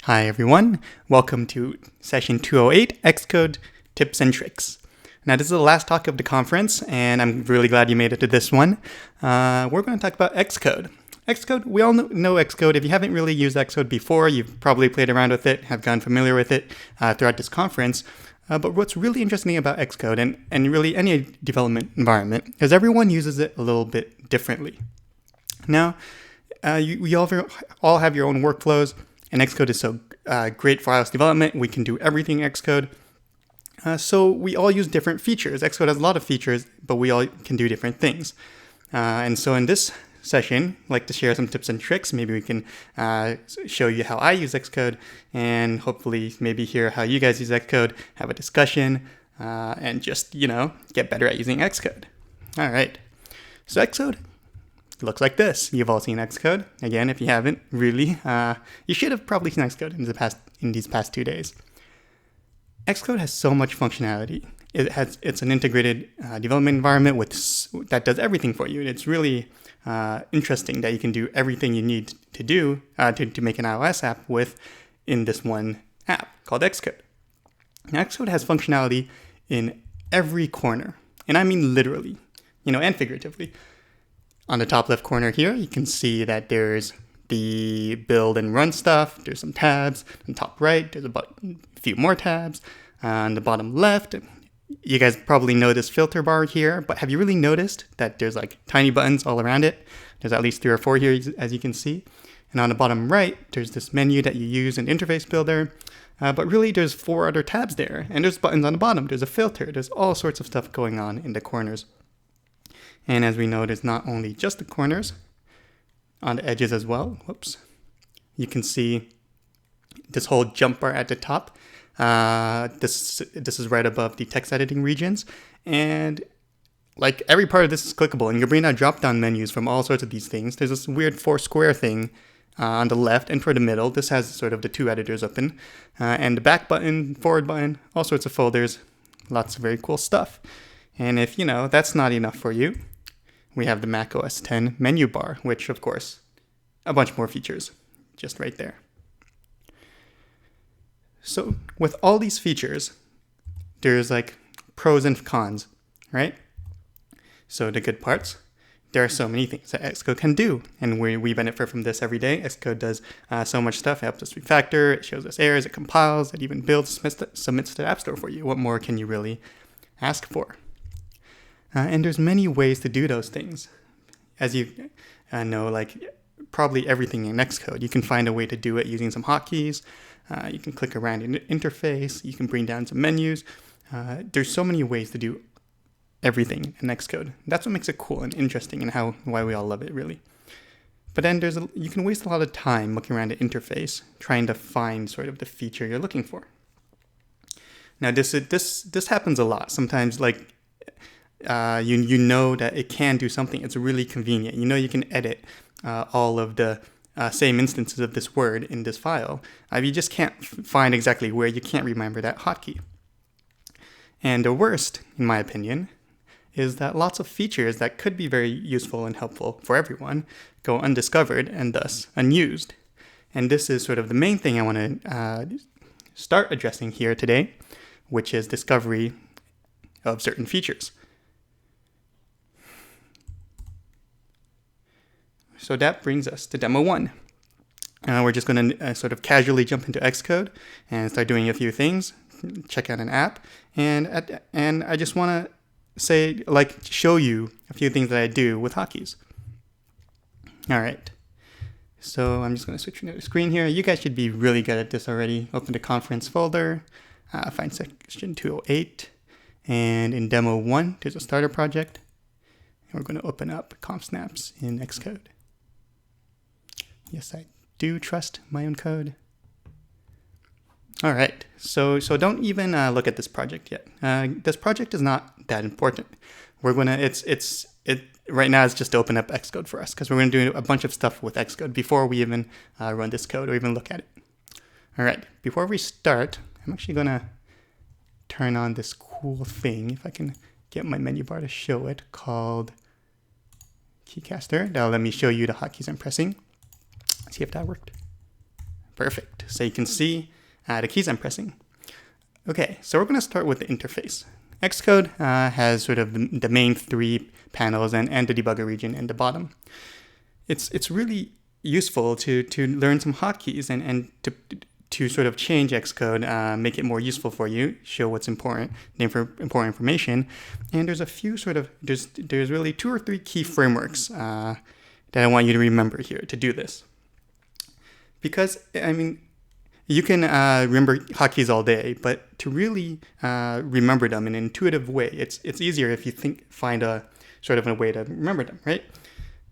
Hi everyone, welcome to session 208, Xcode Tips and Tricks. Now this is the last talk of the conference, and I'm really glad you made it to this one. We're going to talk about Xcode. Xcode, we all know Xcode. If you haven't really used Xcode before, you've probably played around with it, have gotten familiar with it throughout this conference. But what's really interesting about Xcode, and really any development environment, is everyone uses it a little bit differently. Now, we all have your own workflows, and Xcode is so great for iOS development. We can do everything in Xcode. So we all use different features. Xcode has a lot of features, but we all can do different things. And so in this session, I'd like to share some tips and tricks. Maybe we can show you how I use Xcode, and hopefully maybe hear how you guys use Xcode, have a discussion, and just, get better at using Xcode. All right. So Xcode looks like this. You've all seen Xcode. Again, if you haven't, really, you should have probably seen Xcode in these past 2 days. Xcode has so much functionality. It's an integrated development environment that does everything for you. It's really interesting that you can do everything you need to do to make an iOS app in this one app called Xcode. Now, Xcode has functionality in every corner, and I mean literally, and figuratively. On the top left corner here, you can see that there's the build and run stuff. There's some tabs. On the top right, there's a few more tabs. On the bottom left, you guys probably know this filter bar here, but have you really noticed that there's like tiny buttons all around it? There's at least 3 or 4 here, as you can see. And on the bottom right, there's this menu that you use in Interface Builder. But really, there's 4 other tabs there. And there's buttons on the bottom. There's a filter. There's all sorts of stuff going on in the corners. And as we know, there's not only just the corners, on the edges as well. Whoops. You can see this whole jump bar at the top. This is right above the text editing regions. And like every part of this is clickable. And you can bring out drop-down menus from all sorts of these things. There's this weird 4 square thing on the left, and for the middle, this has sort of the 2 editors open. And the back button, forward button, all sorts of folders. Lots of very cool stuff. And if, that's not enough for you, we have the Mac OS X menu bar, which, of course, a bunch more features just right there. So with all these features, there's like pros and cons, right? So the good parts, there are so many things that Xcode can do, and we benefit from this every day. Xcode does so much stuff. It helps us refactor, it shows us errors, it compiles, it even builds, submits to the App Store for you. What more can you really ask for? And there's many ways to do those things. As you know, like probably everything in Xcode, you can find a way to do it using some hotkeys. You can click around in the interface. You can bring down some menus. There's so many ways to do everything in Xcode. That's what makes it cool and interesting, and why we all love it, really. But then you can waste a lot of time looking around the interface, trying to find sort of the feature you're looking for. Now, this happens a lot. Sometimes, like, you know that it can do something. It's really convenient. You can edit all of the same instances of this word in this file. You just can't find exactly where. You can't remember that hotkey. And the worst, in my opinion, is that lots of features that could be very useful and helpful for everyone go undiscovered and thus unused. And this is sort of the main thing I want to start addressing here today, which is discovery of certain features. So that brings us to Demo 1. We're just going to sort of casually jump into Xcode and start doing a few things, check out an app, and I just want to show you a few things that I do with hotkeys. All right. So I'm just going to switch to the screen here. You guys should be really good at this already. Open the conference folder, find section 208, and in Demo 1, there's a starter project. And we're going to open up conf snaps in Xcode. Yes, I do trust my own code. All right, so don't even look at this project yet. This project is not that important. We're gonna right now it's just to open up Xcode for us, because we're gonna do a bunch of stuff with Xcode before we even run this code or even look at it. All right, before we start, I'm actually gonna turn on this cool thing, if I can get my menu bar to show it, called Keycaster. That'll let me show you the hotkeys I'm pressing. See if that worked. Perfect. So you can see the keys I'm pressing. Okay, so we're going to start with the interface. Xcode has sort of the main 3 panels and the debugger region in the bottom. It's really useful to learn some hotkeys and to sort of change Xcode, make it more useful for you, show what's important, the important information. And there's a few there's really 2 or 3 key frameworks that I want you to remember here to do this. Because, I mean, you can remember hotkeys all day, but to really remember them in an intuitive way, it's easier if you find a sort of a way to remember them, right?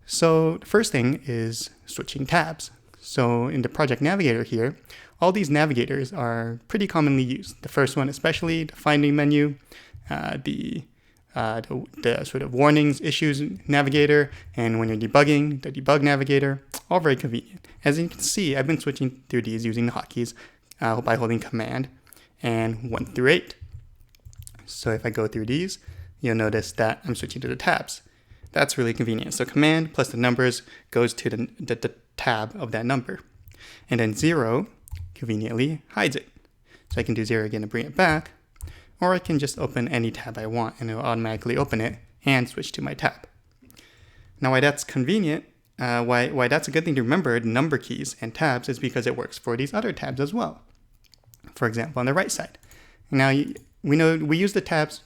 So the first thing is switching tabs. So in the project Navigator here, all these navigators are pretty commonly used. The first one especially, the finding menu, the sort of warnings, issues navigator, and when you're debugging, the debug navigator, all very convenient. As you can see, I've been switching through these using the hotkeys by holding Command and 1 through 8. So if I go through these, you'll notice that I'm switching to the tabs. That's really convenient. So Command plus the numbers goes to the tab of that number. And then 0 conveniently hides it. So I can do 0 again to bring it back, or I can just open any tab I want and it'll automatically open it and switch to my tab. Now why that's convenient, why that's a good thing to remember, number keys and tabs, is because it works for these other tabs as well. For example, on the right side. Now we know we use the tabs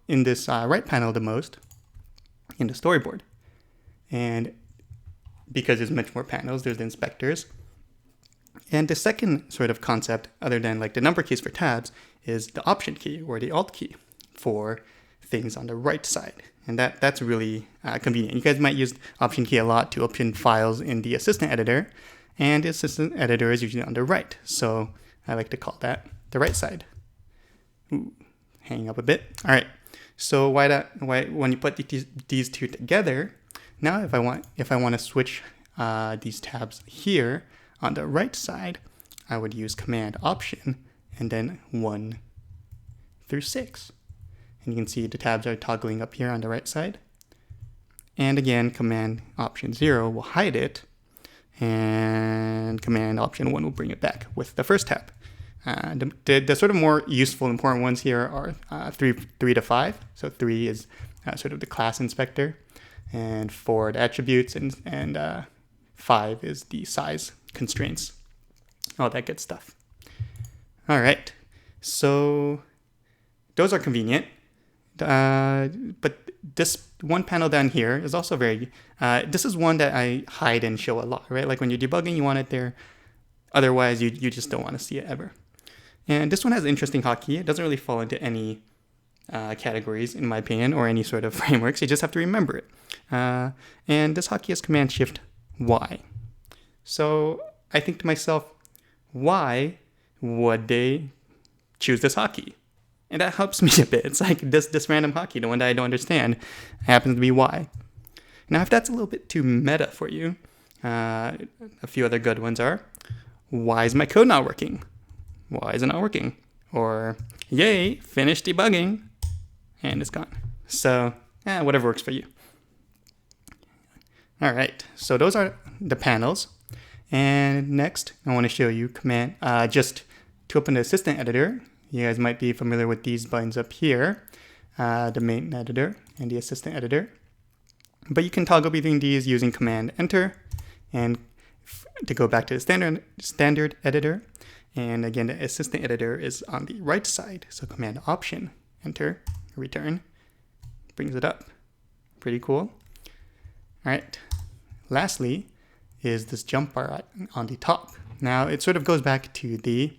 in this right panel the most in the storyboard. And because there's much more panels, there's the inspectors. And the second sort of concept, other than like the number keys for tabs, is the Option key or the Alt key for things on the right side. And that's really convenient. You guys might use Option key a lot to open files in the Assistant Editor, and the Assistant Editor is usually on the right. So I like to call that the right side. Ooh, hanging up a bit. All right. So why when you put these 2 together, now if I want to switch these tabs here on the right side, I would use Command Option and then 1 through 6. And you can see the tabs are toggling up here on the right side. And again, Command Option 0 will hide it, and Command Option 1 will bring it back with the first tab. The sort of more useful, important ones here are 3 to 5. So 3 is sort of the class inspector, and 4 the attributes, and 5 is the size constraints, all that good stuff. All right, so those are convenient, but this one panel down here is also very, this is one that I hide and show a lot, right? Like when you're debugging, you want it there. Otherwise, you just don't want to see it ever. And this one has an interesting hotkey. It doesn't really fall into any categories, in my opinion, or any sort of frameworks. You just have to remember it. And this hotkey is Command-Shift-Y. So I think to myself, why would they choose this hotkey? And that helps me a bit. It's like this random hotkey, the one that I don't understand, happens to be Y. Now, if that's a little bit too meta for you, a few other good ones are, why is my code not working? Why is it not working? Or, yay, finished debugging, and it's gone. So, whatever works for you. All right, so those are the panels. And next, I want to show you Command, just to open the Assistant Editor. You guys might be familiar with these buttons up here, the Main Editor and the Assistant Editor. But you can toggle between these using Command-Enter, and to go back to the standard editor. And again, the Assistant Editor is on the right side. So Command-Option, Enter, Return, brings it up. Pretty cool. All right. Lastly is this jump bar on the top. Now, it sort of goes back to the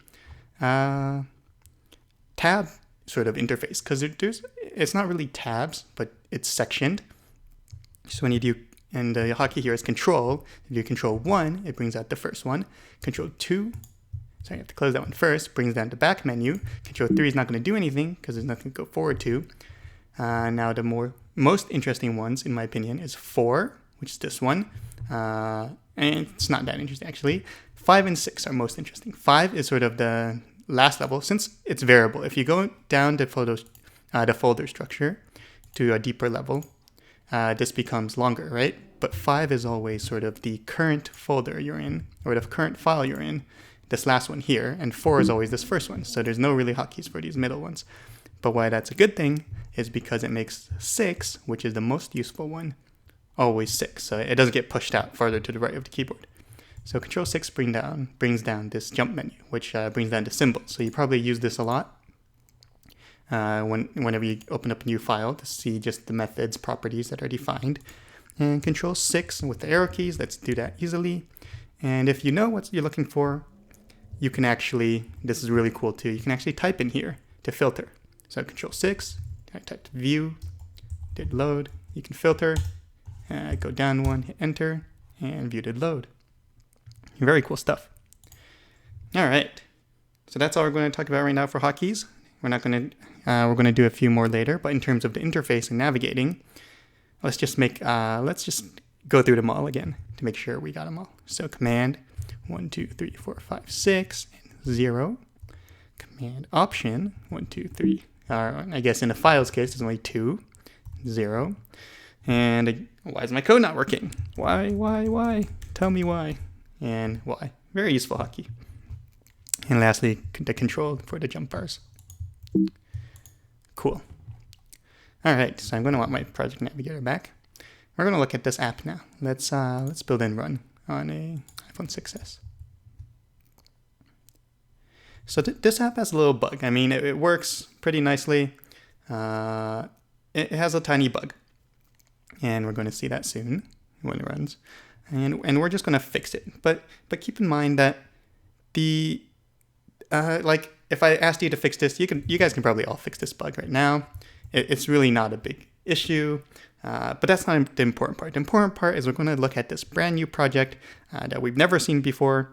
tab sort of interface, because it's not really tabs, but it's sectioned. So when you do, and the hotkey here is Control. If you do Control 1, it brings out the first one. Control 2, so you have to close that one first, brings down the back menu. Control 3 is not going to do anything because there's nothing to go forward to. Now the most interesting ones, in my opinion, is 4, which is this one. And it's not that interesting, actually. 5 and 6 are most interesting. 5 is sort of the last level, since it's variable. If you go down the folder structure to a deeper level, this becomes longer, right? But 5 is always sort of the current folder you're in, or the current file you're in. this last one here, and 4 is always this first one. So there's no really hotkeys for these middle ones. But why that's a good thing is because it makes 6, which is the most useful one, always 6. So it doesn't get pushed out farther to the right of the keyboard. So Control 6 brings down this jump menu, which brings down the symbols. So you probably use this a lot whenever you open up a new file to see just the methods, properties that are defined. And Control 6 with the arrow keys, let's do that easily. And if you know what you're looking for, you can actually, this is really cool too, you can actually type in here to filter. So Control 6, I typed view, did load, you can filter, go down one, hit enter, and view did load. Very cool stuff. All right, so that's all we're going to talk about right now for hotkeys. We're going to do a few more later, but in terms of the interface and navigating, let's just go through them all again to make sure we got them all. So Command 1, 2, 3, 4, 5, 6, and 0. Command Option 1, 2, 3. I guess in the files case, there's only 2, 0. And why is my code not working? Why? Tell me why. And Y. Very useful hotkey. And lastly, the control for the jump bars. Cool. All right, so I'm going to want my project navigator back. We're going to look at this app now. Let's build and run on a iPhone 6s. So this app has a little bug. I mean, it works pretty nicely. It has a tiny bug, and we're going to see that soon when it runs. And we're just going to fix it. But keep in mind that if I asked you to fix this, you guys can probably all fix this bug right now. It's really not a big issue, but that's not the important part. The important part is we're going to look at this brand new project that we've never seen before,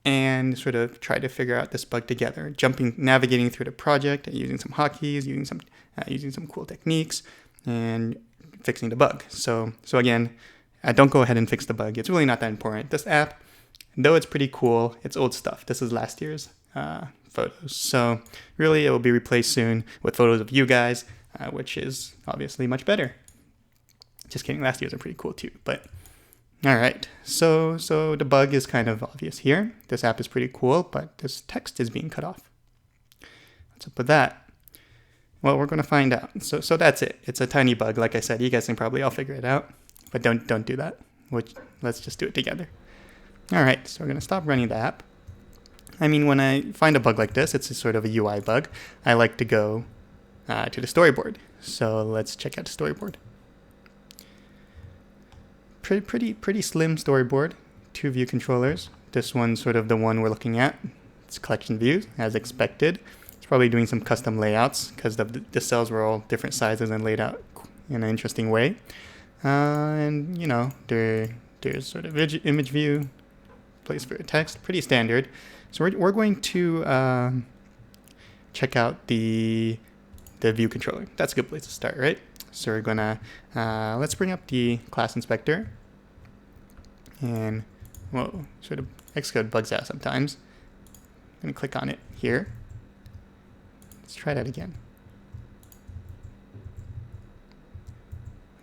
and sort of try to figure out this bug together. Navigating through the project, using some hotkeys, using some cool techniques, and fixing the bug. So again, don't go ahead and fix the bug. It's really not that important. This app, though it's pretty cool, it's old stuff. This is last year's photos. So really it will be replaced soon with photos of you guys, which is obviously much better. Just kidding, last year's are pretty cool too. But all right, so the bug is kind of obvious here. This app is pretty cool, but this text is being cut off. What's up with that? Well, we're going to find out. So that's it. It's a tiny bug. Like I said, you guys can probably all figure it out, but don't do that. Let's just do it together. All right, so we're going to stop running the app. I mean, when I find a bug like this, it's a sort of a UI bug. I like to go to the storyboard. So let's check out the storyboard. Pretty slim storyboard. 2 view controllers. This one's sort of the one we're looking at. It's collection views, as expected. It's probably doing some custom layouts because the cells were all different sizes and laid out in an interesting way. And you know, there's sort of image view, place for text, pretty standard. So we're going to check out the view controller. That's a good place to start, right? So we're gonna let's bring up the class inspector, and whoa, sort of Xcode bugs out sometimes. I'm gonna click on it here. Let's try that again.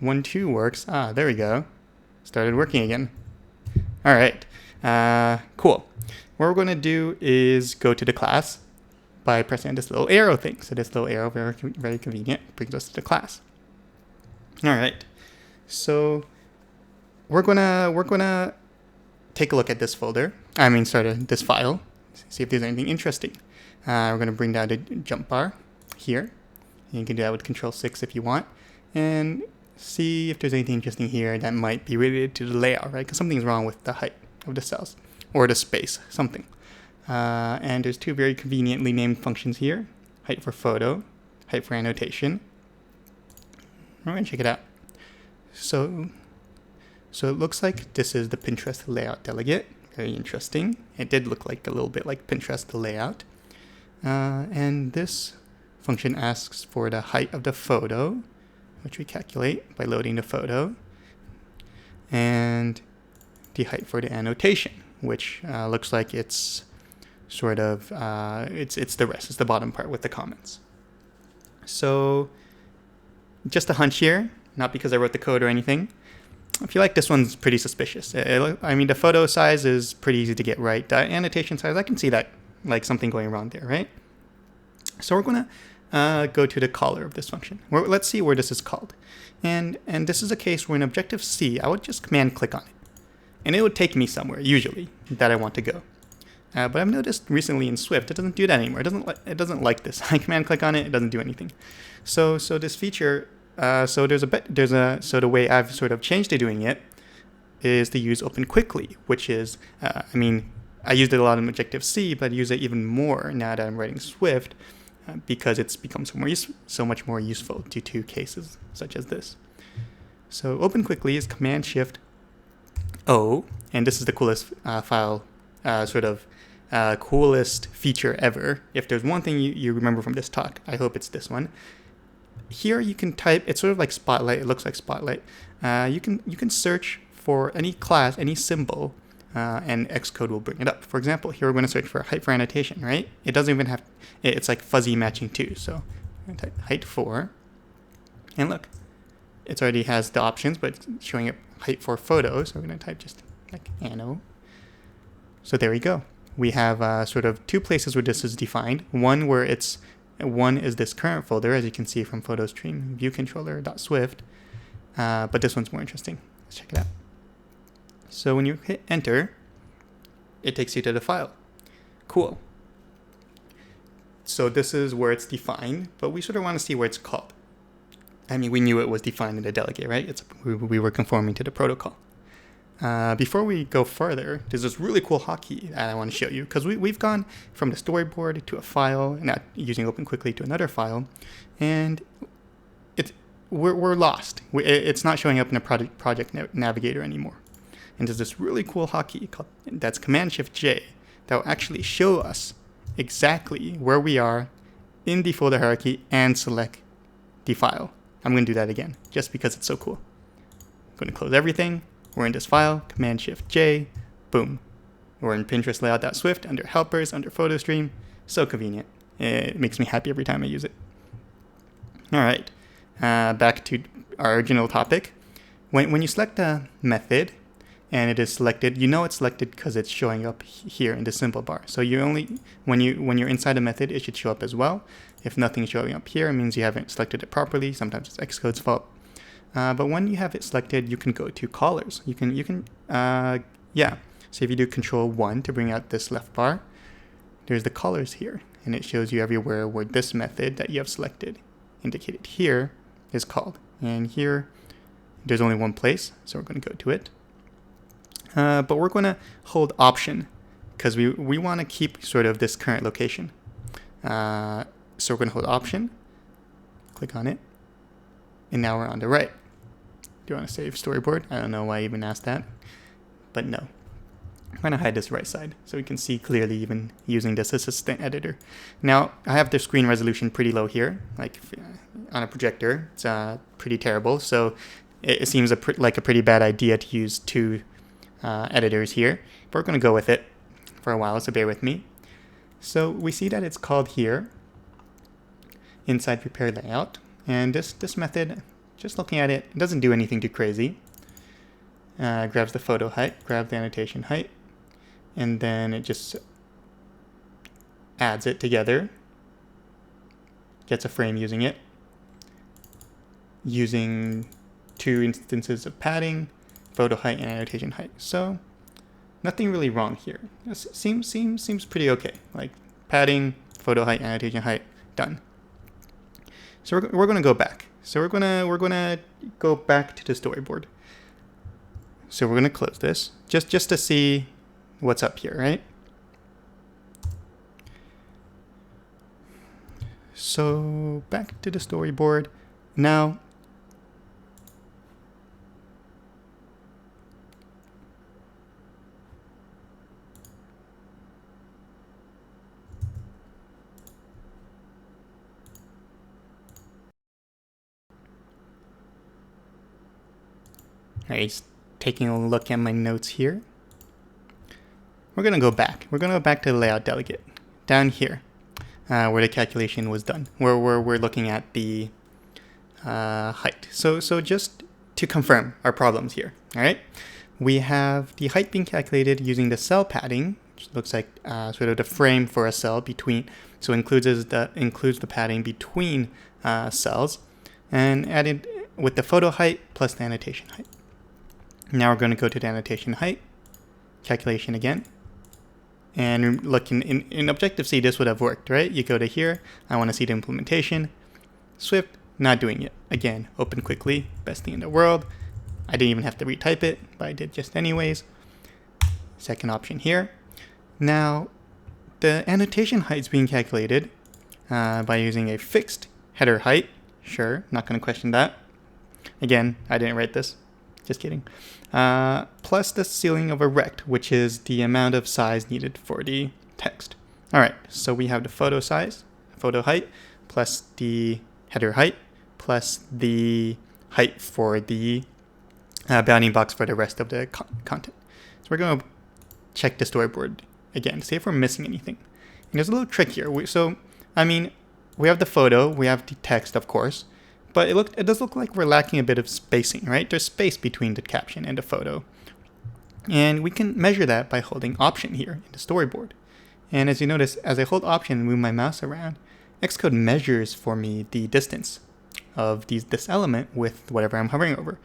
1, 2 works. There we go. Started working again. All right, cool. What we're going to do is go to the class by pressing this little arrow thing. So this little arrow, very convenient, brings us to the class. All right, so we're gonna take a look at this folder. This file. See if there's anything interesting. We're gonna bring down the jump bar here. You can do that with Control 6 if you want, and see if there's anything interesting here that might be related to the layout, right? Because something's wrong with the height of the cells or the space, something. And there's 2 very conveniently named functions here: height for photo, height for annotation. We're going to check it out. So it looks like this is the Pinterest layout delegate. Very interesting. It did look like a little bit like Pinterest the layout. And this function asks for the height of the photo, which we calculate by loading the photo, and the height for the annotation, which looks like it's sort of it's the rest. It's the bottom part with the comments. So just a hunch here, not because I wrote the code or anything. I feel like this one's pretty suspicious. I mean, the photo size is pretty easy to get right. The annotation size, I can see that, like something going wrong there, right? So we're going to go to the caller of this function. Let's see where this is called. And this is a case where in Objective-C, I would just command click on it. And it would take me somewhere, usually, that I want to go. But I've noticed recently in Swift, it doesn't do that anymore. It doesn't like this. I command click on it, it doesn't do anything. So this feature, so the way I've sort of changed to doing it is to use open quickly, which is, I mean, I used it a lot in Objective-C, but I use it even more now that I'm writing Swift because it's become so much more useful due to cases such as this. So open quickly is Command-Shift-O, and this is the coolest coolest feature ever. If there's one thing you remember from this talk, I hope it's this one. Here you can type, it's sort of like Spotlight, it looks like Spotlight. You can search for any class, any symbol, and Xcode will bring it up. For example, here we're going to search for height for annotation, right? It doesn't even have, it's like fuzzy matching too. So I'm going to type height for, and look, it already has the options, but it's showing up height for photos. So we're going to type just like anno. So there we go. We have sort of two places where this is defined. One is this current folder, as you can see from photo stream view controller.swift. But this one's more interesting. Let's check it out. So when you hit enter, it takes you to the file. Cool. So this is where it's defined, but we sort of want to see where it's called. I mean, we knew it was defined in the delegate, right? We were conforming to the protocol. Before we go further, there's this really cool hotkey that I want to show you, because we've gone from the storyboard to a file, and not using open quickly to another file, and we're lost. It's not showing up in a project navigator anymore. And there's this really cool hotkey that's Command-Shift-J that will actually show us exactly where we are in the folder hierarchy and select the file. I'm going to do that again, just because it's so cool. I'm going to close everything. We're in this file, Command-Shift-J, boom. We're in Pinterest layout.swift under helpers, under photo stream. So convenient. It makes me happy every time I use it. All right, back to our original topic. When you select a method and it is selected, you know it's selected because it's showing up here in the symbol bar. So when you're inside a method, it should show up as well. If nothing's showing up here, it means you haven't selected it properly. Sometimes it's Xcode's fault. But when you have it selected, you can go to callers. So if you do Control-1 to bring out this left bar, there's the callers here. And it shows you everywhere where this method that you have selected, indicated here, is called. And here, there's only one place, so we're going to go to it. But we're going to hold Option, because we want to keep sort of this current location. So we're going to hold Option, click on it, and now we're on the right. Do you want to save storyboard? I don't know why I even asked that, but no. I'm going to hide this right side so we can see clearly even using this assistant editor. Now, I have the screen resolution pretty low here, like on a projector. It's pretty terrible, so it seems like a pretty bad idea to use two editors here. But we're going to go with it for a while, so bear with me. So we see that it's called here, inside prepare layout. And this method, just looking at it, it doesn't do anything too crazy. Grabs the photo height, grabs the annotation height, and then it just adds it together. Gets a frame using it. Using two instances of padding, photo height, and annotation height. So nothing really wrong here. This seems pretty okay. Like padding, photo height, annotation height, done. So we're going to go back. So we're gonna go back to the storyboard. So we're going to close this just to see what's up here, right? So back to the storyboard. Now, Alright, taking a look at my notes here. We're going to go back. We're going to go back to the layout delegate. Down here, where the calculation was done. Where we're looking at the height. So just to confirm our problems here. All right. We have the height being calculated using the cell padding, which looks like sort of the frame for a cell between, so includes the padding between cells, and added with the photo height plus the annotation height. Now we're going to go to the annotation height, calculation again, and look in Objective-C, this would have worked, right? You go to here, I want to see the implementation, Swift, not doing it. Again, open quickly, best thing in the world. I didn't even have to retype it, but I did just anyways. Second option here. Now, the annotation height is being calculated by using a fixed header height. Sure, not going to question that. Again, I didn't write this. Just kidding. Plus the ceiling of a rect, which is the amount of size needed for the text. All right, so we have the photo size, photo height, plus the header height, plus the height for the bounding box for the rest of the content. So we're going to check the storyboard again, see if we're missing anything. And there's a little trick here. We have the photo, we have the text, of course, but it does look like we're lacking a bit of spacing, right? There's space between the caption and the photo. And we can measure that by holding Option here in the storyboard. And as you notice, as I hold Option and move my mouse around, Xcode measures for me the distance of this element with whatever I'm hovering over.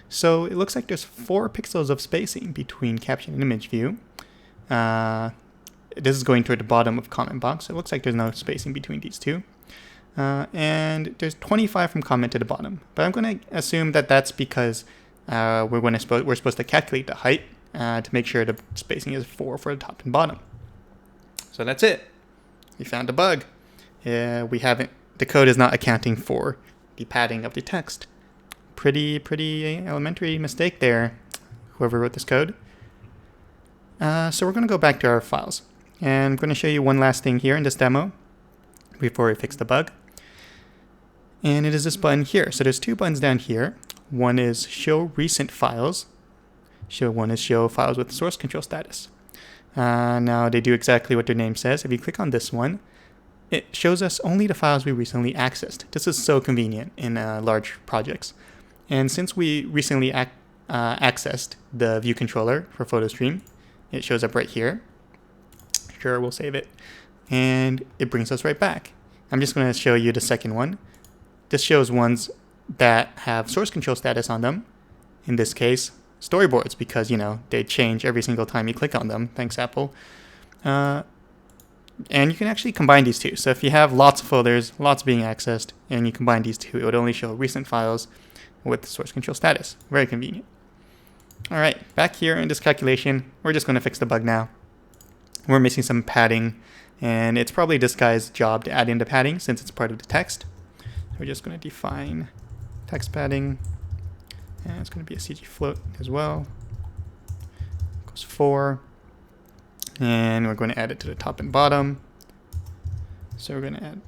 So it looks like there's 4 pixels of spacing between caption and image view. This is going toward the bottom of comment box. So it looks like there's no spacing between these two. And there's 25 from comment to the bottom. But I'm going to assume that that's because we're supposed to calculate the height to make sure the spacing is 4 for the top and bottom. So that's it. We found a bug. The code is not accounting for the padding of the text. Pretty elementary mistake there, whoever wrote this code. So we're going to go back to our files. And I'm going to show you one last thing here in this demo before we fix the bug. And it is this button here. So there's 2 buttons down here. One is Show Recent Files. One is Show Files with Source Control Status. Now they do exactly what their name says. If you click on this one, it shows us only the files we recently accessed. This is so convenient in large projects. And since we recently accessed the view controller for PhotoStream, it shows up right here. Sure, we'll save it. And it brings us right back. I'm just going to show you the second one. This shows ones that have source control status on them. In this case, storyboards, because, they change every single time you click on them. Thanks, Apple. And you can actually combine these two. So if you have lots of folders, lots being accessed, and you combine these two, it would only show recent files with source control status. Very convenient. All right, back here in this calculation, we're just going to fix the bug now. We're missing some padding, and it's probably this guy's job to add in the padding since it's part of the text. So we're just going to define text padding, and it's going to be a CG float as well. Equals 4. And we're going to add it to the top and bottom. So we're going to add,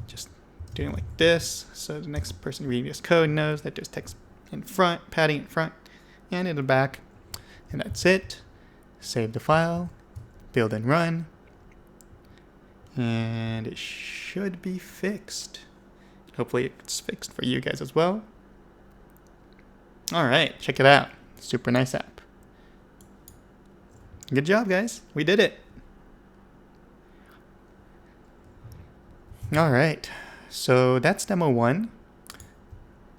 just doing it like this. So the next person reading this code knows that there's text in front, padding in front, and in the back. And that's it. Save the file, build and run. And it should be fixed. Hopefully it's fixed for you guys as well. All right, check it out. Super nice app. Good job, guys. We did it. All right. So that's demo 1.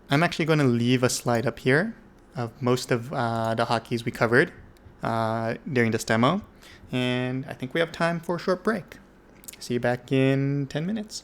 I'm actually going to leave a slide up here of most of the hotkeys we covered during this demo. And I think we have time for a short break. See you back in 10 minutes.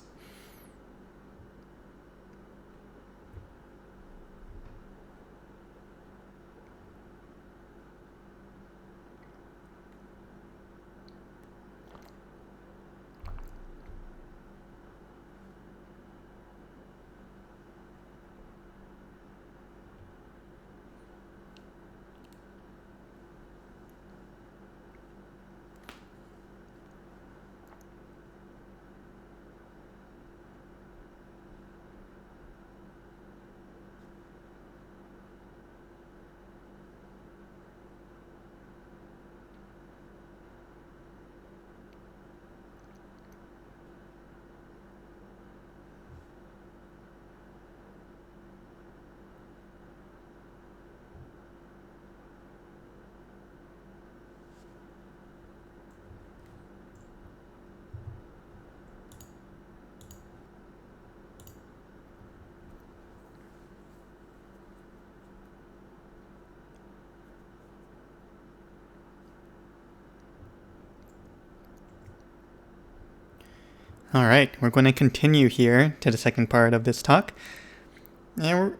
All right, we're going to continue here to the second part of this talk. And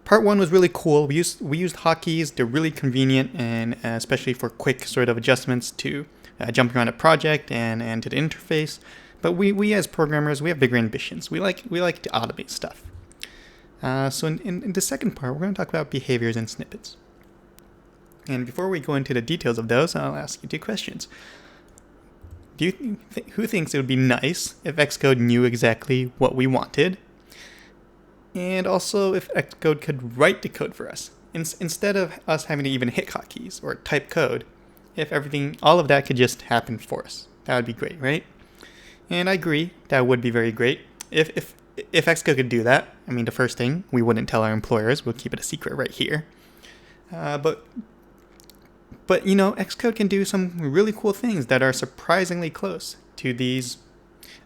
part one was really cool. We used hotkeys. They're really convenient, and especially for quick sort of adjustments to jumping around a project and to the interface. But we as programmers, we have bigger ambitions. We like to automate stuff. So in the second part, we're going to talk about behaviors and snippets. And before we go into the details of those, I'll ask you two questions. Who thinks it would be nice if Xcode knew exactly what we wanted? And also if Xcode could write the code for us, instead of us having to even hit hotkeys or type code, if all of that could just happen for us. That would be great, right? And I agree, that would be very great. If Xcode could do that, the first thing, we wouldn't tell our employers, we'll keep it a secret right here. But Xcode can do some really cool things that are surprisingly close to these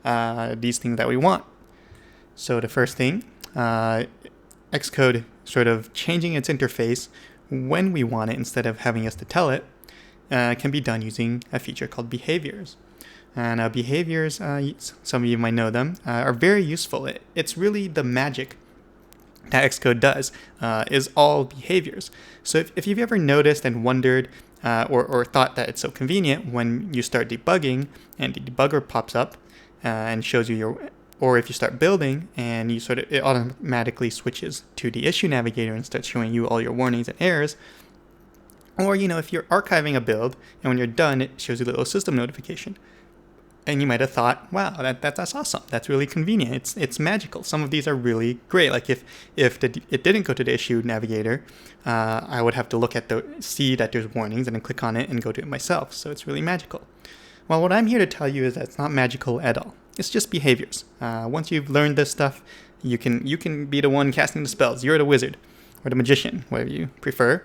things that we want. So the first thing, Xcode sort of changing its interface when we want it instead of having us to tell it, can be done using a feature called behaviors. And behaviors, some of you might know them, are very useful. It's really the magic that Xcode does, is all behaviors. So if you've ever noticed and wondered or thought that it's so convenient when you start debugging and the debugger pops up and shows you or if you start building and it automatically switches to the issue navigator and starts showing you all your warnings and errors. Or, if you're archiving a build and when you're done, it shows you a little system notification. And you might have thought, wow, that's awesome. That's really convenient. It's magical. Some of these are really great. Like if it didn't go to the issue navigator, I would have to see that there's warnings and then click on it and go to it myself. So it's really magical. Well, what I'm here to tell you is that it's not magical at all. It's just behaviors. Once you've learned this stuff, you can be the one casting the spells. You're the wizard or the magician, whatever you prefer.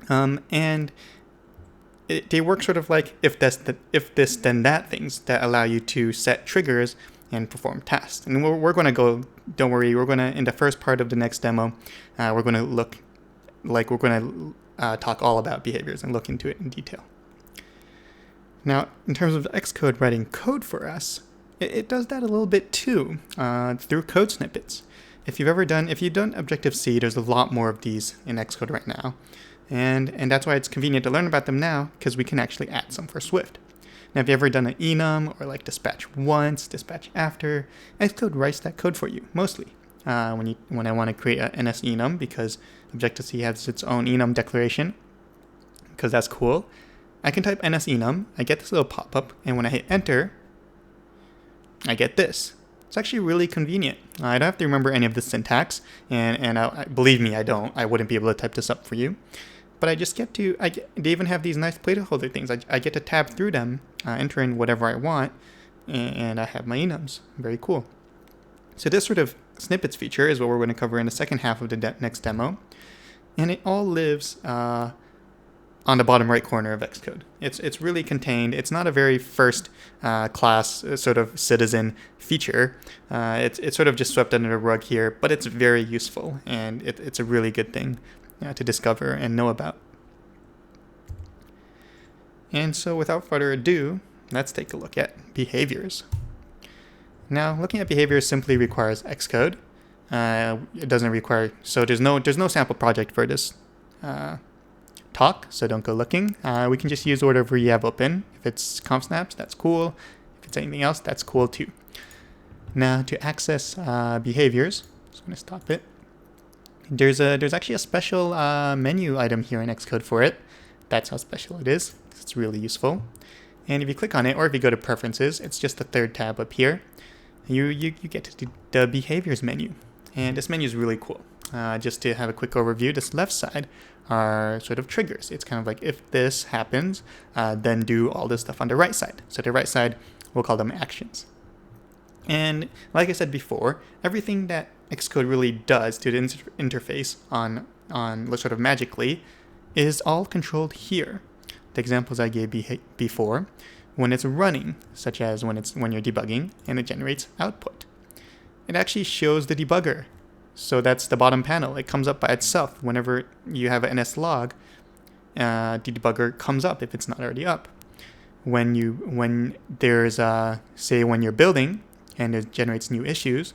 And they work sort of like if this then that things that allow you to set triggers and perform tasks. And we're going to go, don't worry, in the first part of the next demo, we're going to talk all about behaviors and look into it in detail. Now, in terms of Xcode writing code for us, it does that a little bit too, through code snippets. If you've done Objective-C, there's a lot more of these in Xcode right now. And that's why it's convenient to learn about them now, because we can actually add some for Swift. Now, if you've ever done an enum or like dispatch once, dispatch after, Xcode writes that code for you, mostly. When I want to create an NS enum, because Objective-C has its own enum declaration, because that's cool, I can type NS enum, I get this little pop-up, and when I hit enter, I get this. It's actually really convenient. I don't have to remember any of the syntax, and believe me, I don't. I wouldn't be able to type this up for you. But I just they even have these nice placeholder things. I get to tab through them, enter in whatever I want, and I have my enums. Very cool. So this sort of snippets feature is what we're going to cover in the second half of the next demo. And it all lives on the bottom right corner of Xcode. It's really contained. It's not a very first class sort of citizen feature. It's sort of just swept under the rug here, but it's very useful, and it's a really good thing to discover and know about. And so without further ado, let's take a look at behaviors. Now, looking at behaviors simply requires Xcode. It doesn't require, so there's no sample project for this talk, so don't go looking. We can just use whatever you have open. If it's conf snaps, that's cool. If it's anything else, that's cool too. Now, to access behaviors, so I'm going to stop it. There's actually a special menu item here in Xcode for it. That's how special it is. It's really useful. And if you click on it, or if you go to preferences, it's just the third tab up here. You get to the behaviors menu, and this menu is really cool. Just to have a quick overview, this left side are sort of triggers. It's kind of like if this happens, then do all this stuff on the right side. So the right side, we'll call them actions. And like I said before, everything that Xcode really does to the interface on sort of magically is all controlled here. The examples I gave before, when it's running, such as when you're debugging and it generates output. It actually shows the debugger. So that's the bottom panel. It comes up by itself. Whenever you have an NS log, the debugger comes up if it's not already up. when there's say when you're building and it generates new issues,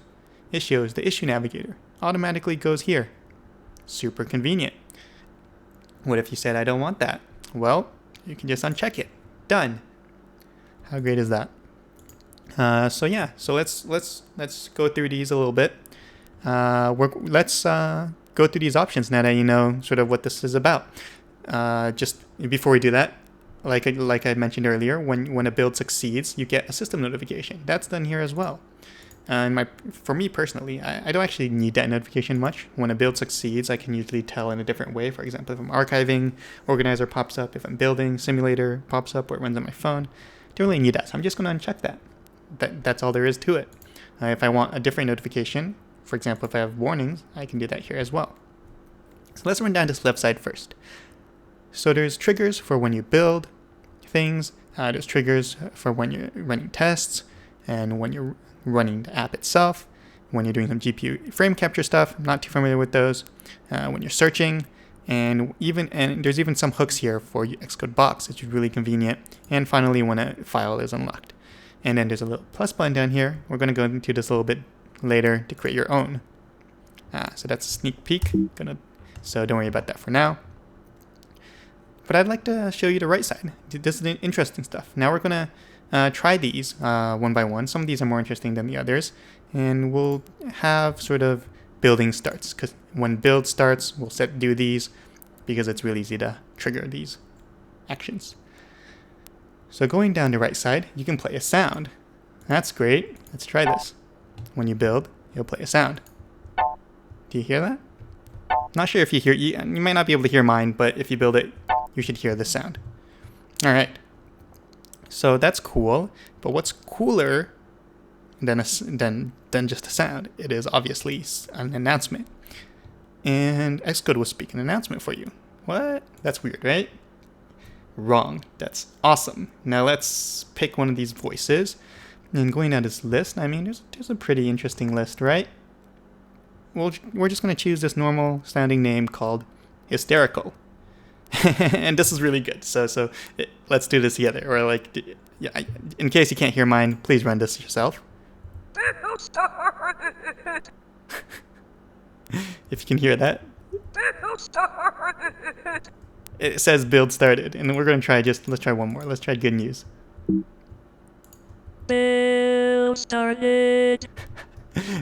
it shows the issue navigator automatically goes here. Super convenient. What if you said I don't want that? Well, you can just uncheck it. Done. How great is that? So yeah, so let's go through these a little bit. Let's go through these options now that you know sort of what this is about. Just before we do that, like I mentioned earlier, when a build succeeds, you get a system notification. That's done here as well. For me personally, I don't actually need that notification much. When a build succeeds, I can usually tell in a different way. For example, if I'm archiving, organizer pops up. If I'm building, simulator pops up, or it runs on my phone. Don't really need that, so I'm just going to uncheck that. That's all there is to it. If I want a different notification, for example, if I have warnings, I can do that here as well. So let's run down this left side first. So there's triggers for when you build things. There's triggers for when you're running tests and when you're running the app itself, when you're doing some GPU frame capture stuff. I'm not too familiar with those. When you're searching, and there's even some hooks here for your Xcode box, which is really convenient. And finally, when a file is unlocked. And then there's a little plus button down here. We're going to go into this a little bit later to create your own. So that's a sneak peek. So don't worry about that for now. But I'd like to show you the right side. This is interesting stuff. Now we're going to try these one by one. Some of these are more interesting than the others. And we'll have sort of building starts. Because when build starts, we'll do these because it's really easy to trigger these actions. So going down the right side, you can play a sound. That's great. Let's try this. When you build, you'll play a sound. Do you hear that? Not sure if you hear, you might not be able to hear mine, but if you build it, you should hear the sound. All right. So that's cool. But what's cooler than just a sound? It is obviously an announcement. And Xcode will speak an announcement for you. What? That's weird, right? Wrong. That's awesome. Now let's pick one of these voices. And going down this list, I mean, there's a pretty interesting list, right? Well, we're just going to choose this normal sounding name called Hysterical. And this is really good. So let's do this together. Or in case you can't hear mine, please run this yourself. If you can hear that. It says build started, and we're going to let's try one more. Let's try good news. Build started.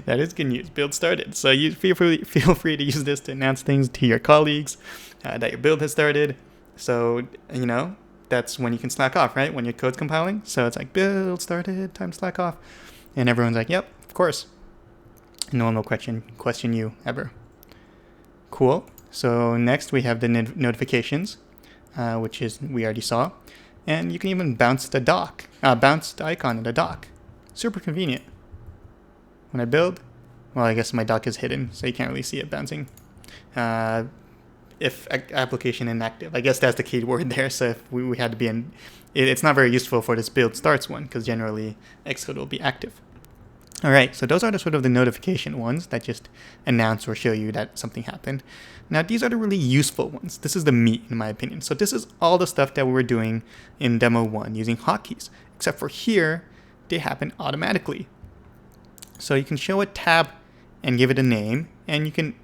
That is good news. Build started. So you feel free to use this to announce things to your colleagues that your build has started. So, that's when you can slack off, right? When your code's compiling. So it's like, build started, time to slack off. And everyone's like, yep, of course. No one will question you ever. Cool. So next we have the notifications, which we already saw. And you can even bounce the icon in the dock. Super convenient. When I build, well, I guess my dock is hidden, so you can't really see it bouncing. If application inactive, I guess that's the key word there. So if we had to be it's not very useful for this build starts one, because generally Xcode will be active. All right, so those are the notification ones that just announce or show you that something happened. Now, these are the really useful ones. This is the meat, in my opinion. So this is all the stuff that we were doing in Demo 1 using hotkeys, except for here, they happen automatically. So you can show a tab and give it a name, and you can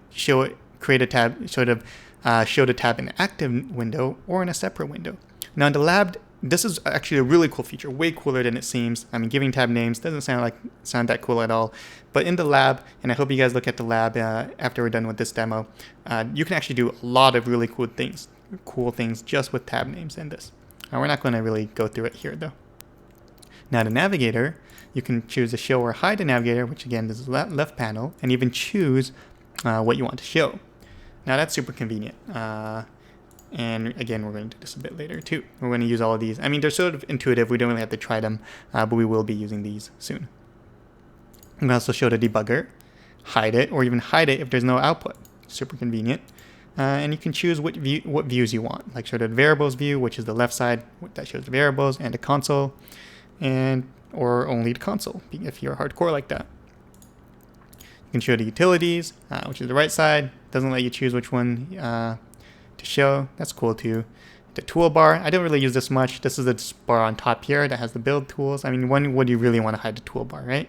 create a tab, show the tab in an active window or in a separate window. Now, in the lab, this is actually a really cool feature, way cooler than it seems. I mean, giving tab names doesn't sound that cool at all. But in the lab, and I hope you guys look at the lab after we're done with this demo, you can actually do a lot of really cool things just with tab names in this. We're not going to really go through it here, though. Now, the Navigator, you can choose to show or hide the Navigator, which again is the left panel, and even choose what you want to show. Now, that's super convenient. And again, we're going to do this a bit later too. We're going to use all of these. I mean, they're sort of intuitive. We don't really have to try them, but we will be using these soon. You can also show the debugger, hide it, or even hide it if there's no output. Super convenient. And you can choose what views you want, like sort of variables view, which is the left side that shows the variables, and the console, or only the console if you're hardcore like that. You can show the utilities, which is the right side. Doesn't let you choose which one to show. That's cool too. the toolbar. I don't really use this much. This is the bar on top here that has the build tools. I mean, when would you really want to hide the toolbar, right?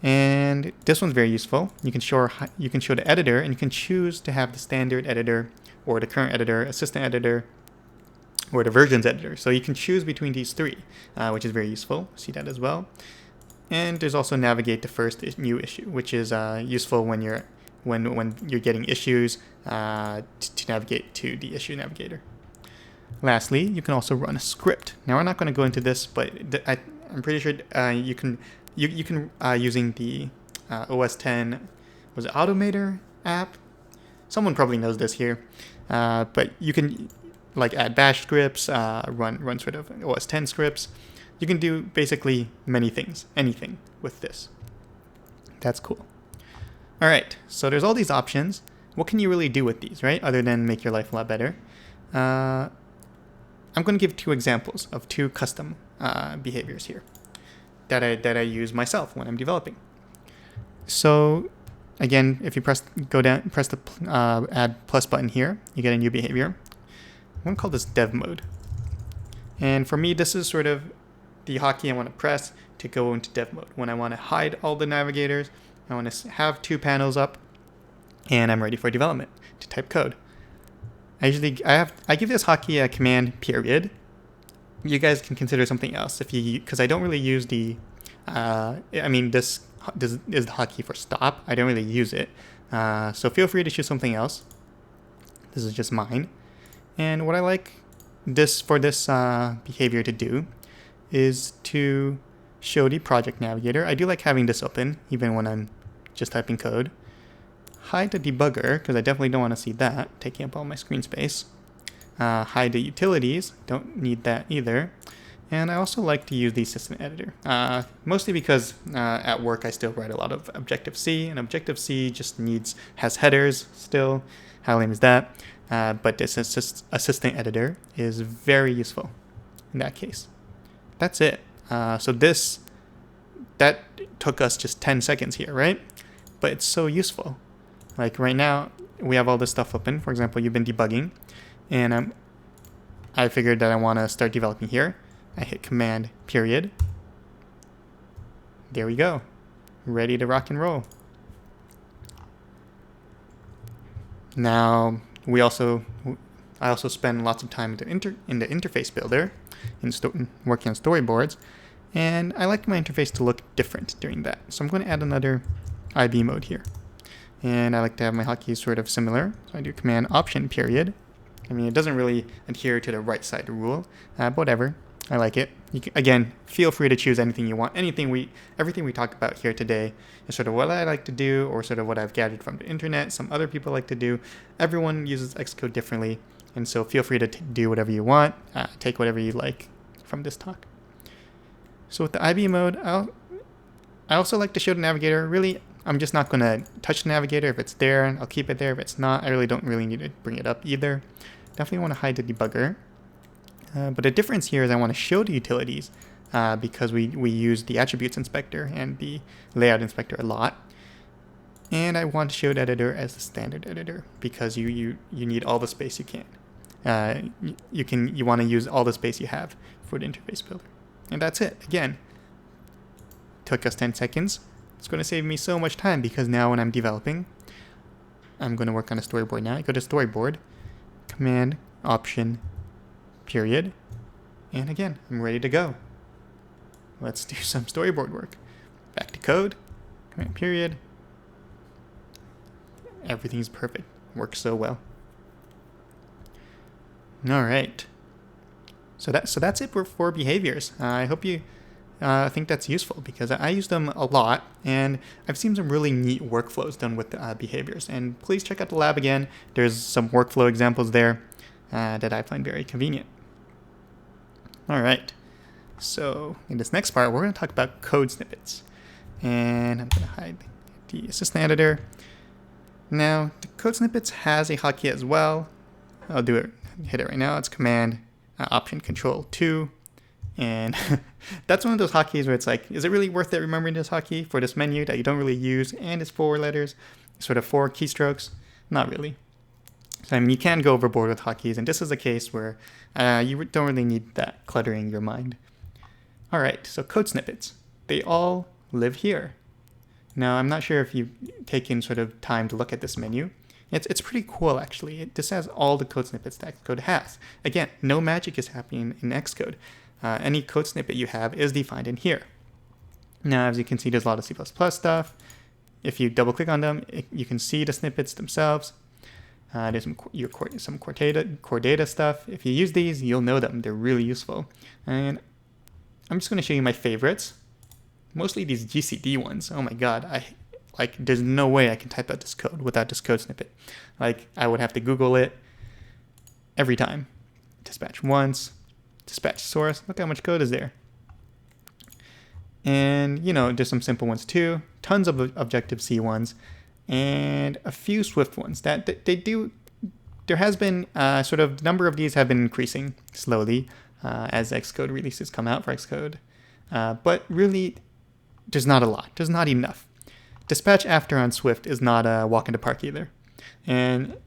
And this one's very useful. You can show the editor, and you can choose to have the standard editor or the current editor, assistant editor, or the versions editor. So you can choose between these three, which is very useful. See that as well. And there's also navigate the first new issue, which is useful when you're getting issues to navigate to the issue navigator. Lastly, you can also run a script. Now we're not going to go into this, but I'm pretty sure you can using the OS 10, was it Automator app? Someone probably knows this here, but you can like add bash scripts, run sort of OS 10 scripts. You can do basically many things, anything with this. That's cool. All right, so there's all these options. What can you really do with these, right? Other than make your life a lot better. I'm going to give 2 examples of 2 custom behaviors here that I use myself when I'm developing. So again, if you press the add plus button here, you get a new behavior. I'm going to call this dev mode. And for me, this is sort of the hotkey I want to press to go into dev mode. When I want to hide all the navigators, I want to have 2 panels up, and I'm ready for development to type code. I give this hotkey a command period. You guys can consider something else because I don't really use the. This is the hotkey for stop. I don't really use it, so feel free to choose something else. This is just mine, and what I like this behavior to do is to show the project navigator. I do like having this open even when I'm just typing code. Hide the debugger, because I definitely don't want to see that taking up all my screen space. Hide the utilities, don't need that either. And I also like to use the assistant editor, mostly because at work I still write a lot of Objective-C, and Objective-C just has headers still. How lame is that? But this assistant editor is very useful in that case. That's it. So that took us just 10 seconds here, right? But it's so useful. Like right now, we have all this stuff open. For example, you've been debugging, and I figured that I want to start developing here. I hit command period. There we go. Ready to rock and roll. Now, I also spend lots of time in the interface builder, working on storyboards, and I like my interface to look different during that. So I'm going to add another IB mode here. And I like to have my hotkeys sort of similar. So I do command option period. I mean, it doesn't really adhere to the right side rule, but whatever. I like it. Again, feel free to choose anything you want. Everything we talk about here today is sort of what I like to do, or sort of what I've gathered from the internet. Some other people like to do. Everyone uses Xcode differently, and so feel free to do whatever you want. Take whatever you like from this talk. So with the IB mode, I also like to show the navigator. Really, I'm just not going to touch the navigator. If it's there, I'll keep it there. If it's not, I really don't need to bring it up either. Definitely want to hide the debugger. But the difference here is I want to show the utilities because we use the attributes inspector and the layout inspector a lot. And I want to show the editor as the standard editor because you need all the space you can. You want to use all the space you have for the interface builder. And that's it. Again, took us 10 seconds. It's going to save me so much time because now when I'm developing, I'm going to work on a storyboard now. I go to storyboard, command, option, period, and again, I'm ready to go. Let's do some storyboard work. Back to code, command, period. Everything's perfect. Works so well. All right. So that's it for behaviors. I hope you think that's useful because I use them a lot, and I've seen some really neat workflows done with behaviors. And please check out the lab again. There's some workflow examples there that I find very convenient. All right. So in this next part, we're going to talk about code snippets. And I'm going to hide the assistant editor. Now, the code snippets has a hotkey as well. I'll do it. Hit it right now. It's command option control 2. And that's one of those hotkeys where it's like, is it really worth it remembering this hotkey for this menu that you don't really use? And it's 4 letters, sort of 4 keystrokes. Not really. So I mean, you can go overboard with hotkeys, and this is a case where you don't really need that cluttering your mind. All right, so code snippets. They all live here. Now, I'm not sure if you've taken sort of time to look at this menu. It's pretty cool, actually. This has all the code snippets that Xcode has. Again, no magic is happening in Xcode. Any code snippet you have is defined in here. Now, as you can see, there's a lot of C++ stuff. If you double-click on them, you can see the snippets themselves. There's some core data stuff. If you use these, you'll know them. They're really useful. And I'm just going to show you my favorites. Mostly these GCD ones. Oh my god, there's no way I can type out this code without this code snippet. Like, I would have to Google it every time. Dispatch once, dispatch source. Look how much code is there. And, there's some simple ones too. Tons of Objective-C ones. And a few Swift ones. There has been sort of number of these have been increasing slowly as Xcode releases come out for Xcode. But really, there's not a lot. There's not enough. Dispatch after on Swift is not a walk in the park either. And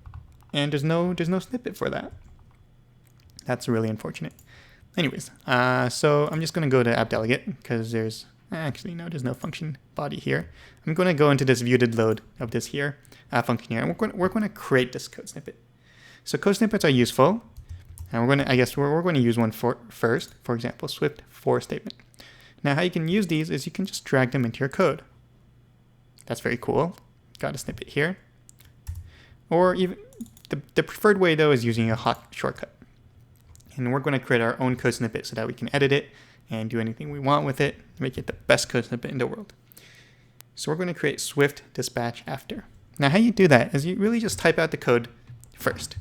there's no snippet for that. That's really unfortunate. Anyways, so I'm just going to go to AppDelegate because there's no function body here. I'm going to go into this viewDidLoad of this here function here, and we're going to create this code snippet. So code snippets are useful, and we're going to use one first. For example, Swift for statement. Now, how you can use these is you can just drag them into your code. That's very cool. Got a snippet here. Or even the preferred way though is using a hot shortcut. And we're going to create our own code snippet so that we can edit it and do anything we want with it, make it the best code snippet in the world. So we're going to create Swift dispatch after. Now, how you do that is you really just type out the code first.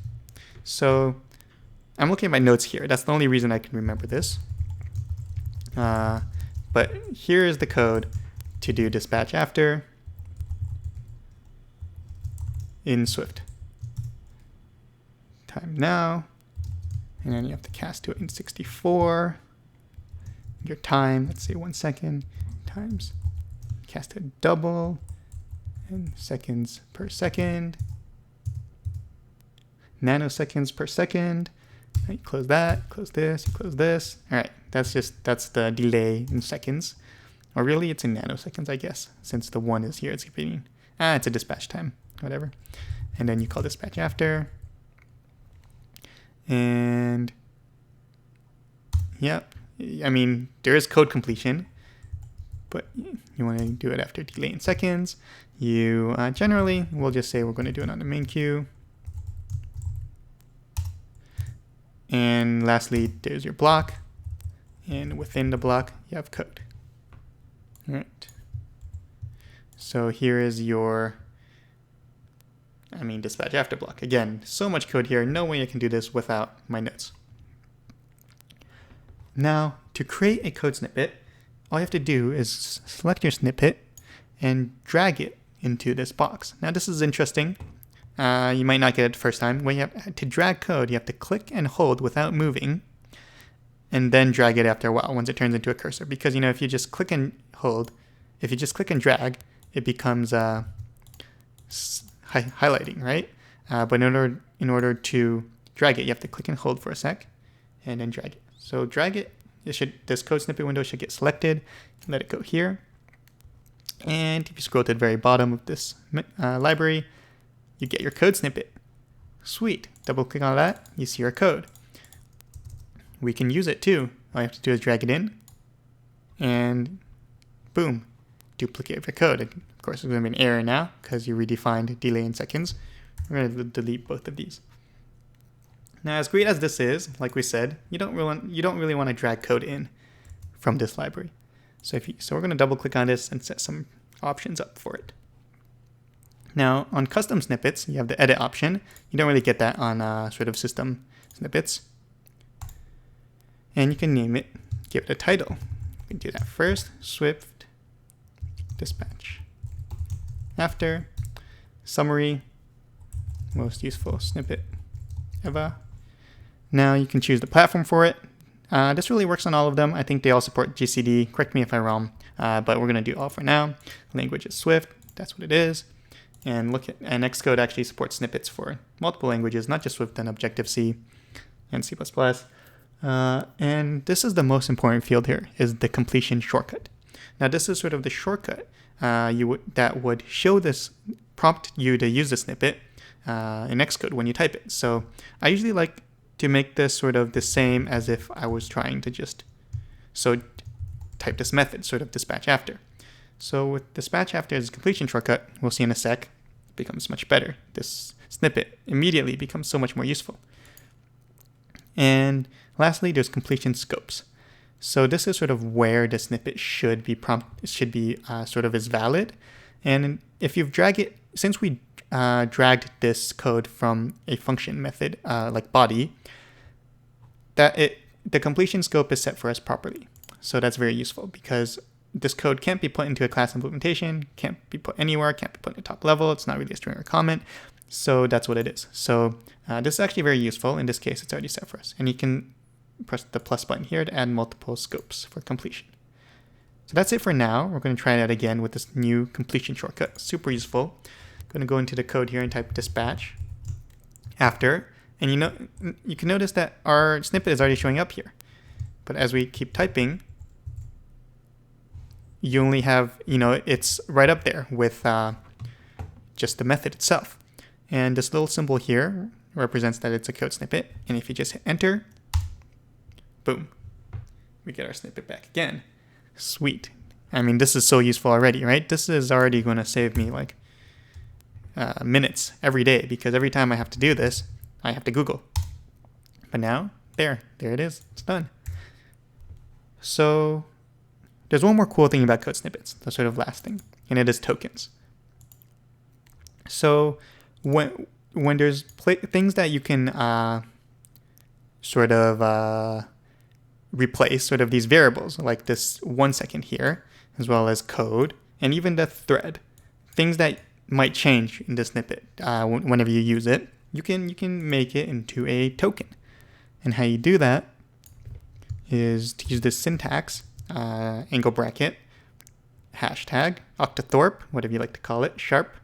So I'm looking at my notes here. That's the only reason I can remember this. But here is the code to do dispatch after in Swift. Time now. And then you have to cast to it in 64. Your time, let's say 1 second, times cast to double, and seconds per second, nanoseconds per second. Right, close that, close this, close this. All right, that's the delay in seconds. Or really, it's in nanoseconds, I guess, since the 1 is here. It's repeating. It's a dispatch time, whatever. And then you call dispatch after. And yep, I mean, there is code completion, but you want to do it after delay in seconds. You generally, we'll just say we're going to do it on the main queue. And lastly, there's your block. And within the block, you have code. All right. So here is your dispatch after block. Again, so much code here. No way I can do this without my notes. Now, to create a code snippet, all you have to do is select your snippet and drag it into this box. Now, this is interesting. You might not get it the first time. When you have to drag code, you have to click and hold without moving, and then drag it after a while once it turns into a cursor. Because, if you just click and hold, if you just click and drag, it becomes highlighting, right? But in order to drag it, you have to click and hold for a sec, and then drag it. So drag it. This code snippet window should get selected. Let it go here. And if you scroll to the very bottom of this library, you get your code snippet. Sweet. Double click on that. You see our code. We can use it too. All you have to do is drag it in, and boom, duplicate the code. And of course, there's going to be an error now because you redefined delay in seconds. We're going to delete both of these. Now, as great as this is, like we said, you don't really want to drag code in from this library. So we're going to double click on this and set some options up for it. Now, on custom snippets, you have the edit option. You don't really get that on sort of system snippets. And you can name it, give it a title. You can do that first, Swift dispatch. After, summary, most useful snippet ever. Now you can choose the platform for it. This really works on all of them. I think they all support GCD. Correct me if I'm wrong, but we're going to do all for now. Language is Swift. That's what it is. And Xcode actually supports snippets for multiple languages, not just with Objective-C and C++. And this is the most important field here, is the completion shortcut. Now this is sort of the shortcut that would prompt you to use the snippet in Xcode when you type it. So I usually like to make this sort of the same as if I was trying to just type this method, sort of dispatch after. So with dispatch after as a completion shortcut, we'll see in a sec, it becomes much better. This snippet immediately becomes so much more useful. And lastly, there's completion scopes. So this is sort of where the snippet should be sort of is valid. And if you've dragged it, since we dragged this code from a function method like body, the completion scope is set for us properly. So that's very useful because this code can't be put into a class implementation, can't be put anywhere, can't be put in the top level. It's not really a string or comment. So that's what it is. So this is actually very useful. In this case, it's already set for us. And you can press the plus button here to add multiple scopes for completion. So that's it for now. We're going to try that again with this new completion shortcut. Super useful. I'm going to go into the code here and type dispatch after. And you can notice that our snippet is already showing up here. But as we keep typing, you only have, it's right up there with just the method itself. And this little symbol here represents that it's a code snippet. And if you just hit enter, boom, we get our snippet back again. Sweet. I mean, this is so useful already, right? This is already going to save me like minutes every day, because every time I have to do this, I have to Google. But now, there it is. It's done. So there's one more cool thing about code snippets, the sort of last thing, and it is tokens. So when there's things that you can replace, sort of these variables, like this 1 second here, as well as code, and even the thread, things that might change in the snippet whenever you use it, you can make it into a token. And how you do that is to use this syntax, angle bracket, hashtag, octothorpe, whatever you like to call it, sharp,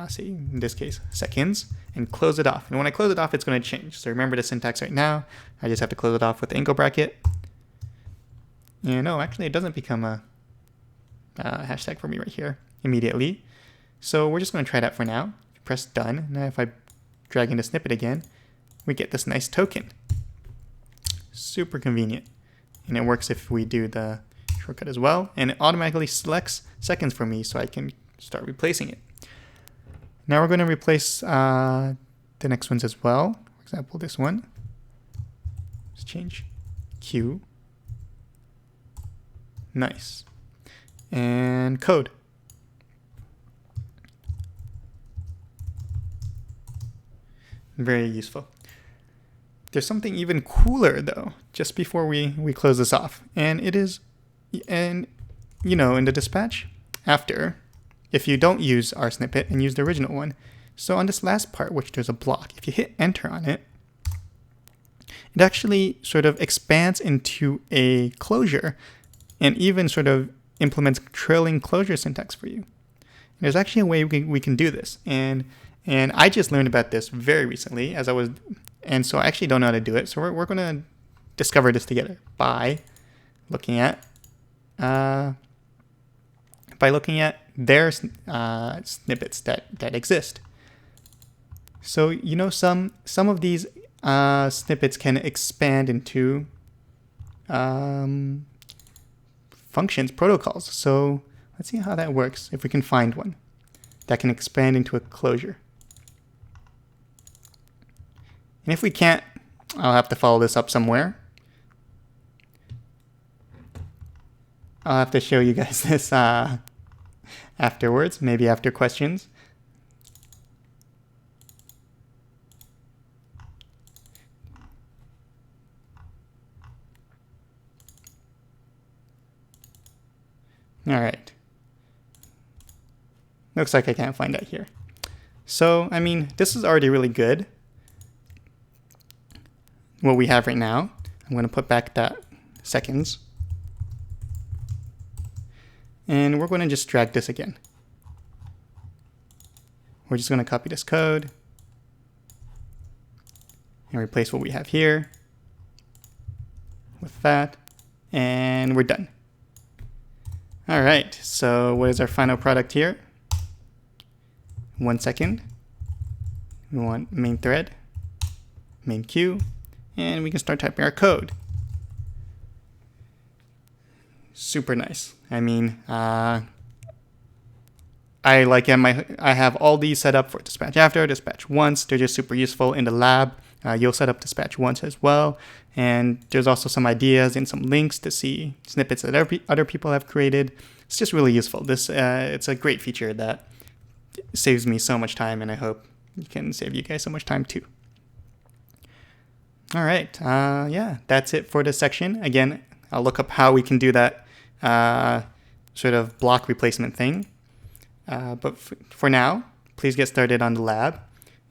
say in this case seconds, and close it off. And when I close it off, it's going to change. So remember the syntax right now. I just have to close it off with the angle bracket. And no, actually it doesn't become a hashtag for me right here immediately. So we're just going to try that for now. Press done. Now if I drag in the snippet again, we get this nice token. Super convenient. And it works if we do the shortcut as well. And it automatically selects seconds for me so I can start replacing it. Now we're going to replace the next ones as well. For example, this one. Let's change Q. Nice. And code. Very useful. There's something even cooler though, just before we close this off. And it is, in the dispatch after, if you don't use our snippet and use the original one. So on this last part, which there's a block, if you hit enter on it, it actually sort of expands into a closure and even sort of implements trailing closure syntax for you. And there's actually a way we can do this. And I just learned about this very recently and so I actually don't know how to do it. So we're going to discover this together by looking at their snippets that exist. So some of these snippets can expand into functions, protocols. So let's see how that works, if we can find one that can expand into a closure. And if we can't, I'll have to follow this up somewhere. I'll have to show you guys this afterwards, maybe after questions. All right. Looks like I can't find that here. So, I mean, this is already really good. What we have right now. I'm going to put back that seconds. And we're going to just drag this again. we're just going to copy this code and replace what we have here with that, and we're done. All right, so what is our final product here? 1 second. We want main thread, main queue, and we can start typing our code. Super nice. I mean, I have all these set up for dispatch after, dispatch once. They're just super useful in the lab. You'll set up dispatch once as well. And there's also some ideas and some links to see snippets that other people have created. It's just really useful. It's a great feature that saves me so much time, and I hope it can save you guys so much time too. All right. Yeah, that's it for this section. Again, I'll look up how we can do that sort of block replacement thing. But for now, please get started on the lab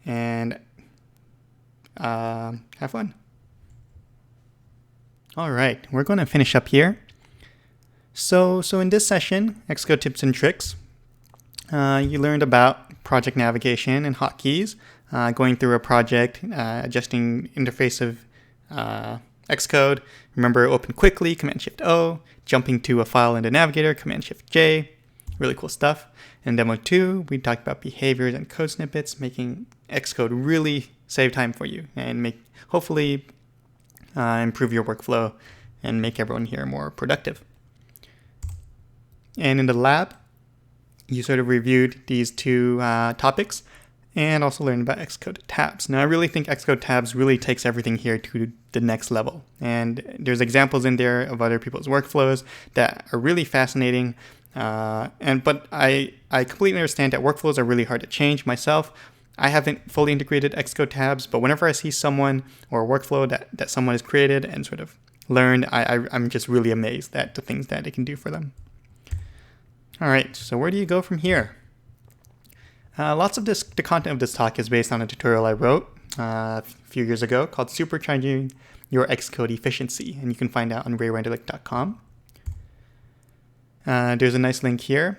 and have fun. All right, we're going to finish up here. So in this session, Xcode tips and tricks, you learned about project navigation and hotkeys, going through a project, adjusting interface of Xcode. Remember, open quickly, Command-Shift-O, jumping to a file in the Navigator, Command-Shift-J. Really cool stuff. In Demo 2, we talked about behaviors and code snippets, making Xcode really save time for you and hopefully improve your workflow and make everyone here more productive. And in the lab, you sort of reviewed these two topics and also learned about Xcode tabs. Now, I really think Xcode tabs really takes everything here to the next level. And there's examples in there of other people's workflows that are really fascinating. But I completely understand that workflows are really hard to change myself. I haven't fully integrated Xcode tabs, but whenever I see someone or a workflow that someone has created and sort of learned, I'm just really amazed at the things that it can do for them. All right, so where do you go from here? Lots of the content of this talk is based on a tutorial I wrote a few years ago called Supercharging Your Xcode Efficiency, and you can find out on rayrenderlich.com. There's a nice link here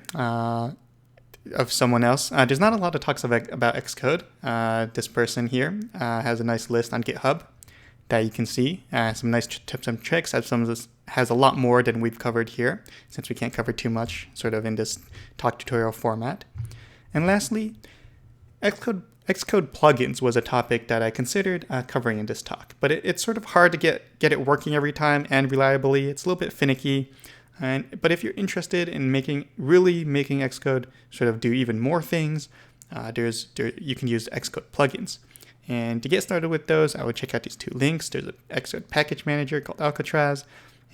of someone else. There's not a lot of talks about Xcode. This person here has a nice list on GitHub that you can see. Some nice tips and tricks. Some of this has a lot more than we've covered here, since we can't cover too much sort of in this talk tutorial format. And lastly, Xcode plugins was a topic that I considered covering in this talk, but it's sort of hard to get it working every time and reliably. It's a little bit finicky. But if you're interested in really making Xcode sort of do even more things, you can use Xcode plugins. And to get started with those, I would check out these two links. There's an Xcode package manager called Alcatraz,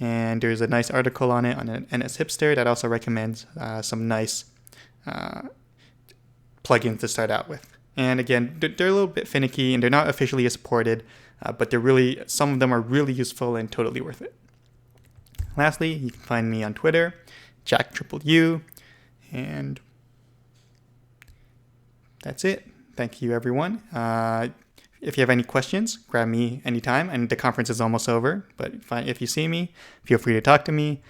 and there's a nice article on it on an NS Hipster that also recommends some nice plugins to start out with. And again, they're a little bit finicky and they're not officially supported, but some of them are really useful and totally worth it. Lastly, you can find me on Twitter, JackTripleU, and that's it. Thank you, everyone. If you have any questions, grab me anytime, and the conference is almost over, but if you see me, feel free to talk to me,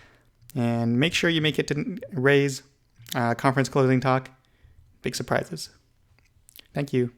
and make sure you make it to Ray's conference closing talk. Big surprises. Thank you.